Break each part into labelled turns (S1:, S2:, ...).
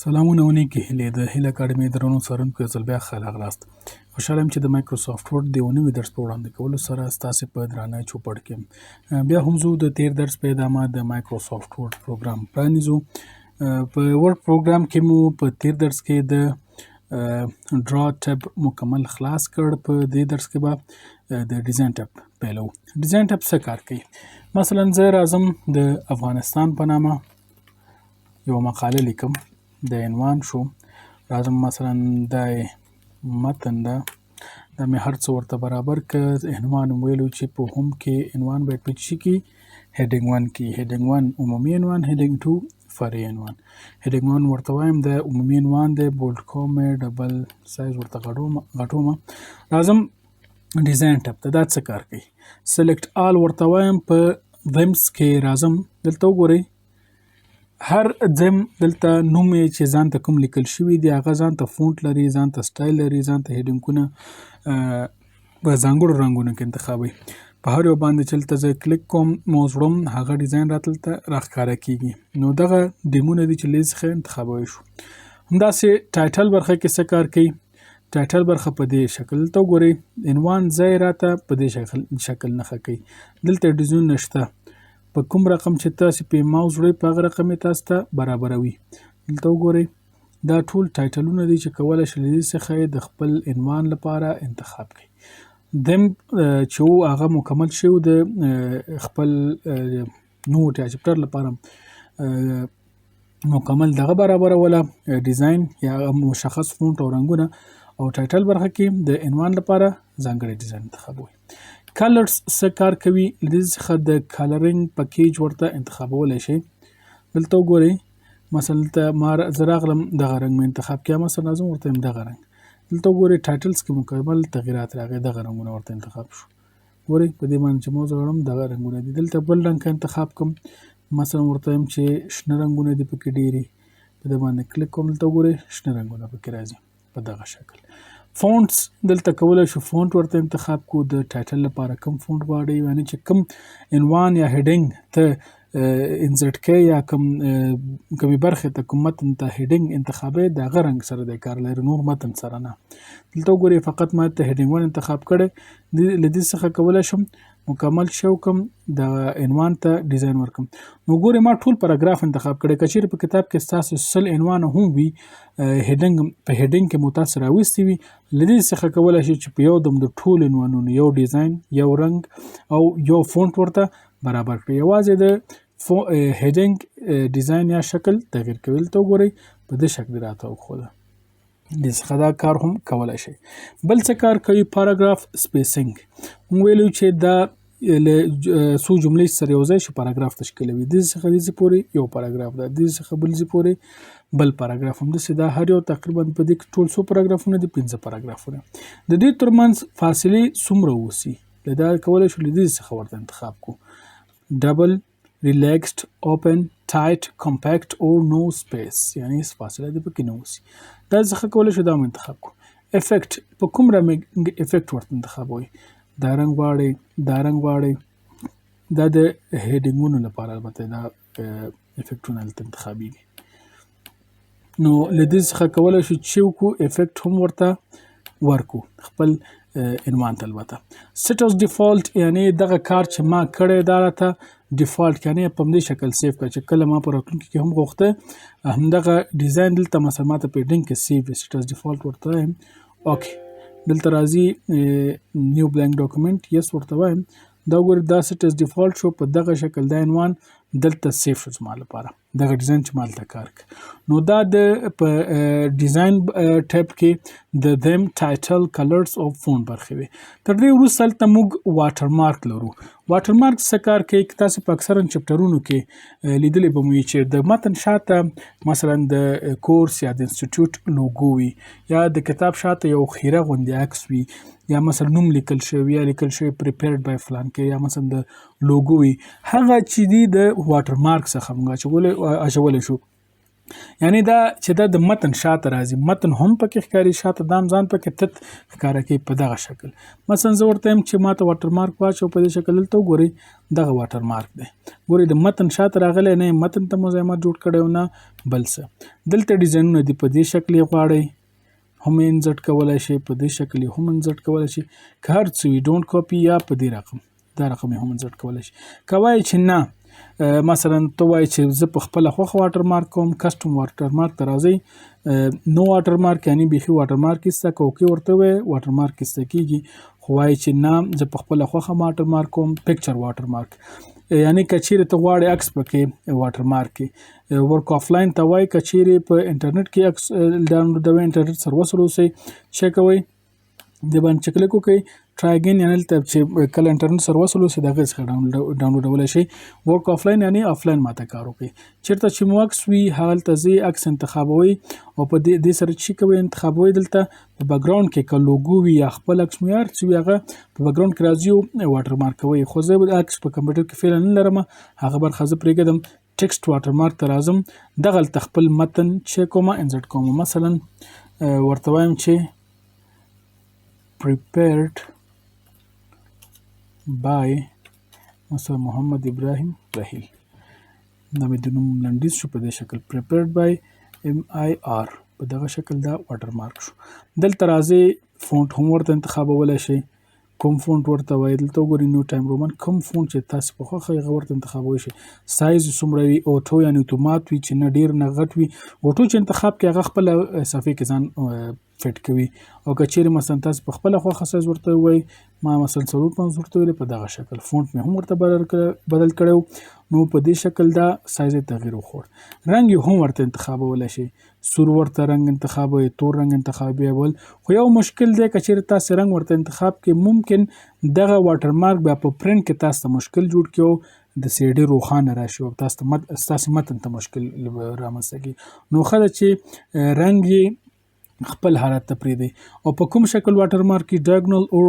S1: سلامونه ونیکې هیلې د هیله اکاډمي درنو څارونکو یو ځل بیا ښه راغلاست. خوشحاله یم چې د مایکروسافټ ورډ د یو نوي درس په وړاندې کولو سره ستاسې په درانه چوپړ کې یم. بیا هم زه د تیر درس په ادامه د مایکروسافټ ورډ پروګرام پرانیزو. په ورډ پروګرام کې مو په تیر درس کې د ډرا ټب مکمل خلاص کړ. په دې درس کې به د ډیزاین ټب پیلو. ډیزاین ټب څه کار کوي؟ مثلا زه راځم د افغانستان په نامه یو مقاله لیکم، د عنوان شو، راځم مثلا دا متن ده، دا مې هر څه ورته برابر که عنوان ویلو چې په هم کې عنوان باید په چی کې هیډینګ 1 کې هیډینګ 1 عمومي عنوان، هیډینګ 2 فرعي عنوان. هیډینګ 1 ورته وایم د عمومي عنوان دی، بولډ کوم ډبل سایز ورته غټوم. راځم ډیزاین ټب ته، دا څه کار کوي؟ سلیکټ آل ورته وایم. په ویمز کې راځم، دلته وګورئ هر ځم دلته نوم یې چې ځان ته کوم لیکل شوي دي هغه ځان ته فونټ لري، ځان ته سټایل لري، ځان ته هیډینګونه په ځانګړو رنګونو کې انتخابوي. په هر یو باندې چې دلته زه کلیک کوم موز وړم هغه ډیزاین دلته راښکاره کېږي. نو دغه ډیمونه دي چې لیست څخه انتخابوی شو. همداسې ټایټل برخه کې څه کار کوي؟ ټایټل برخه په دې شکل ته وګورئ، عنوان ځای راته په دې شکل نښه کوي. دلته ډیزاین نشته، په کوم رقم چې تاسو په ماوس وړئ په هغه رقم یې تاسو ته برابروي. دلته وګورئ دا ټول ټایټلونه دي چې کولی شئ له دې څخه یې د خپل عنوان لپاره انتخاب کړئ. دم چې و هغه مکمل شوی د خپل نوټ یا چپټر لپاره مکمل دغه برابروله ډیزاین یا مشخص فونټ او رنګونه، او ټایټل برخه کې د عنوان لپاره ځانګړی ډیزاین انتخابوي. کلرز څه کار کوي؟ له دې څخه د کلرینګ پکیج ورته انتخابولی شئ. دلته وګورئ مثلا زه راغلم دغه رنګ مې انتخاب کړه، مثلا راځم ورته یم دغه رنګ. دلته وګورئ ټایټلز کې مکمل تغییرات راغی، دغه رنګونه ورته انتخاب شو. ګورئ په دې باندې چې موز وړم دغه رنګونه دي. دلته بل رنګ که انتخاب کوم، مثلا ورته یم چې شنه رنګونه دي پکې ډېرې، په دې باندې کلیک کوم، دلته وګورئ شنه رنګونه پکې راځي په دغه شکل. فونټس دلته کولی شو فونټ ورته انتخاب کو، د ټایټل لپاره کوم فونټ غواړئ، یعنې چې کوم عنوان یا هیډینګ ته انسرټ کوئ یا کومې برخې ته کوم متن ته هیډینګ انتخابوئ د هغه رنګ سره دی کار لري، نور متن سره نه. دلته وګورئ فقط ما ته هیډینګ 1 انتخاب کړی، له دې څخه کولی شم مکمل شو کوم د عنوان ته ډیزاین ورکم. نو ګورئ ما ټول پاراګراف انتخاب کړی. که چیرې په کتاب کې ستاسو 100 عنوانه هم وي، هیډینګ په هیډینګ کې مو تاسو راوستي وي، له دې څخه کولی شئ چې په یو دم د ټولو عنوانونو یو ډیزاین، یو رنګ او یو فونټ ورته برابر کړئ. یوازې د هیډینګ ډیزاین یا شکل تغییر کوي. دلته وګورئ په دې شکل راته وښوده. دې څخه دا کار هم کولی شئ. بل څه کار کوي؟ پاراګراف سپیسینګ. موږ ویلو چې دا له څو جملې سره یو ځای شي پاراګراف تشکیلوي. دې څخه دې پورې یو پاراګراف ده، دې څخه بل ځای پورې بل پاراګراف. همداسې دا هر یو تقریبا په دې کې ټول څو پاراګرافونه دي؟ 15 پاراګرافونه. د دې ترمنځ فاصلې څومره اوسي؟ له دا کولی شو له دې څخه ورته انتخاب کو. ډبل، ریلیکسډ، اوپن، ټایټ، کمپیکټ او نو سپیس، یعنی فاصله دې پکې نه اوسي. دا څخه کولی شو دا هم انتخاب کو. افیکټ، په کوم رنګ افیکټ ورته انتخابوي؟ دا رنګ غواړئ، دا رنګ غواړئ، دا د هیډینګونو لپاره البته دا افیکټونه دلته انتخابیږي. نو له دې څخه کولی شو چې وکړو افیکټ هم ورته ورکو خپل عنوان ته. البته سیټ از ډیفالت، یعنی دغه کار چې ما کړی دا راته ډیفالت، یعنی په همدې شکل سیف کړه چې کله ما په راتلونکي کې هم غوښته همدغه ډیزاین دلته مثلا ما ته په هیډینګ کې سیف وي. سیټ از ډیفالت ورته وایم. اوکې دلته راځي نیو بلانک ډاکومنټ، یس ورته وایم. دا وګورئ دا سیټ از ډیفالت شو، په دغه شکل دا عنوان دلته سیف شو زما لپاره، دغه ډیزاین چې ما دلته کار کوي. نو دا د په ډیزاین ټیب کې د دیم، ټایټل، کلرز او فونټ برخې وي. تر دې وروسته هلته موږ واټر مارک لرو. واټر مارک څه کار کوي؟ تاسو په اکثرا چپټرونو کې لیدلی به مو وي چې د متن شاته مثلا د کورس یا د انسټیټیوټ لوګو وي، یا د کتاب شاته یو خیره غوندې عکس وي، یا مثلا نوم لیکل شوی، یا لیکل شوی پریپیرډ بای فلان کې، یا مثلا د لوګو وي. هغه چې دی د واټر مارک څخه موږ اچولی شو. یعنی دا چې دا د متن شاته راځي، متن هم پکې ښکاري، شاته دا هم ځان پکې تت ښکاره کوي په دغه شکل. مثلا زه ورته یم چې ماته واټر مارک واچو په دې شکل، دلته وګورئ دغه واټر مارک دی، ګورئ د متن شاته راغلی، نه متن ته مزاحمت جوړ کړی او نه بل څه. دلته ډیزاینونه دي، په دې شکل یې غواړئ هم انزرټ کولی شئ، په دې شکل یې هم انزرټ کولی شئ، که هر څه وي ډونټ کاپي یا په دې رقم دا رقم یې هم انزرټ کولی شئ. که وایئ چې نه مثلا ته وایې چې زه په خپله خوښه واټر مارک کوم، کسټم واټر مارک ته راځئ، نو واټر مارک یعنی بیخي واټر مارک ایسته که اوکې ورته وایې واټر مارک ایسته کېږي. خو وایې چې نه زه په خپله خوښه واټر مارک کوم، پکچر واټر مارک یعنی که چیرې ته غواړې عکس پکې واټر مارک کړې. ورک آفلاین ته وایي که چیرې په انټرنیټ کې عکس ډاونلوډوئ، انټرنیټ سره وصل اوسئ، څه کوئ د باندې چې کلیک وکړئ ټرای اګین، یعنی دلته چې کله انټرنیټ سره وصل اوسئ د هغې څخه ډاونلوډولی شئ. ورک آفلاین یعنی آفلاین ماته کار وکړئ. چېرته چې مو عکس وي هلته ځئ، عکس انتخابوئ او په دې سره چې کوئ انتخابوئ، دلته په بیکګراوند کې که لوګو وي یا خپل عکس مو هر څه وي هغه په بیکګراوند کې راځي او واټر مارک کوئ. خو زه عکس په کمپیوټر کې فعلا نه لرم، هغه برخه زه پرېږدم، ټکسټ واټر مارک ته راځم، دغلته خپل متن چې کومه انزرټ کوم. مثلا ورته وایم چې prepared by مثلا محمد ابراهیم رحیل، دا مې د نوم لنډیز شو په دې شکل prepared by MIR په دغه شکل دا واټر مارک شو. دلته راځئ فونټ هم ورته انتخابولی شئ، کوم فونټ ورته وایي دلته وګورئ نیو ټایم رومن، کوم فونټ چې تاسو په خوښه هغه ورته انتخابولی شئ. سایز څومره وي، اوټو یعنی اتومات وي چې نه ډېر نه غټ وي. اوټو چې انتخاب کوي هغه خپله صفحې کې ځان فټ کوي، او که چیرې مثلا تاسو په خپله خوښه سایز ورته ووایي، ما مثلا 450 ورته ویلې، په دغه شکل فونټ مې هم ورته بدل کړی، نو په دې شکل دا سایز یې تغییر وخوړ. رنګ یې هم ورته انتخابولی شئ، سور ورته رنګ انتخابوئ، تور رنګ انتخابوئ. خو یو مشکل دی، که چیرې تاسو رنګ ورته انتخاب کړئ ممکن دغه واټر مارک بیا په پرنټ کې تاسو ته مشکل جوړ کړي او د سی ډېر روښانه راشي او ستاسې متن ته مشکل رامنځته کړي. نو ښه ده چې رنګ یې خپل حالت ته پرېږدئ. او په کوم شکل واټر مارک کې ډایګونل او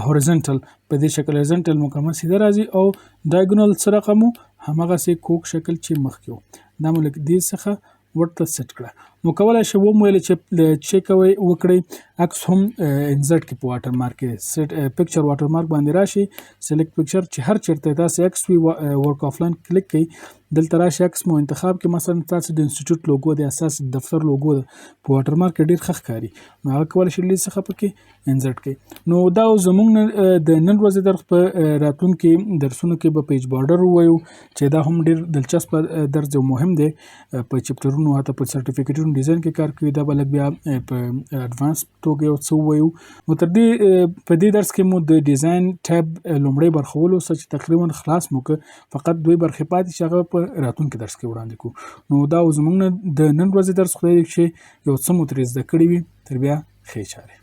S1: هوریزنټل، په دې شکل هوریزنټل مکمل سیده راځي او ډایګونل څه رقم و همغسې کوږ شکل چې مخکې و، دا مو لږ دې څخه ورته سیټ کړه. نو کولی شئ ومویلې چې چیک وکړئ عکس هم انزرټ کړئ په واټر مارک کې. پکچر واټر مارک باندې راشئ، سلیکټ پکچر، چې هر چېرته تاسې عکس وي ورک آفلاین کلیک کړئ، دلته راشئ عکس مو انتخاب کړئ، مثلا تاسو د انسټیټیوټ لوګو دی، اساس دفتر لوګو ده، په واټر مارک کې ډېر ښه ښکاري، نو هغه کولی شئ له څخه پکې انزرټ کړئ. نو دا زموږ د نن ورځې درس په راتلونکي درسونو کې به پیج بارډر ووایو چې دا هم ډېر دلچسپه درس او مهم دی په چپټرونو، حتی په سرټیفیکیټونو ډیزاین کې کار کوي. دا به لږ بیا په اډوانس توګه یو څه ووایو. نو تر دې په دې درس کې مو د ډیزاین ټیب لومړی برخه ولوسته چې تقریبا خلاص مو کړ، فقط 2 برخې پاتې چې هغه په راتلونکي درس کې وړاندې کړو. نو دا زموږ د نن ورځې درس، خدای دې چې یو څه مو ترې زده کړي وي. تر بیا ښې چارې.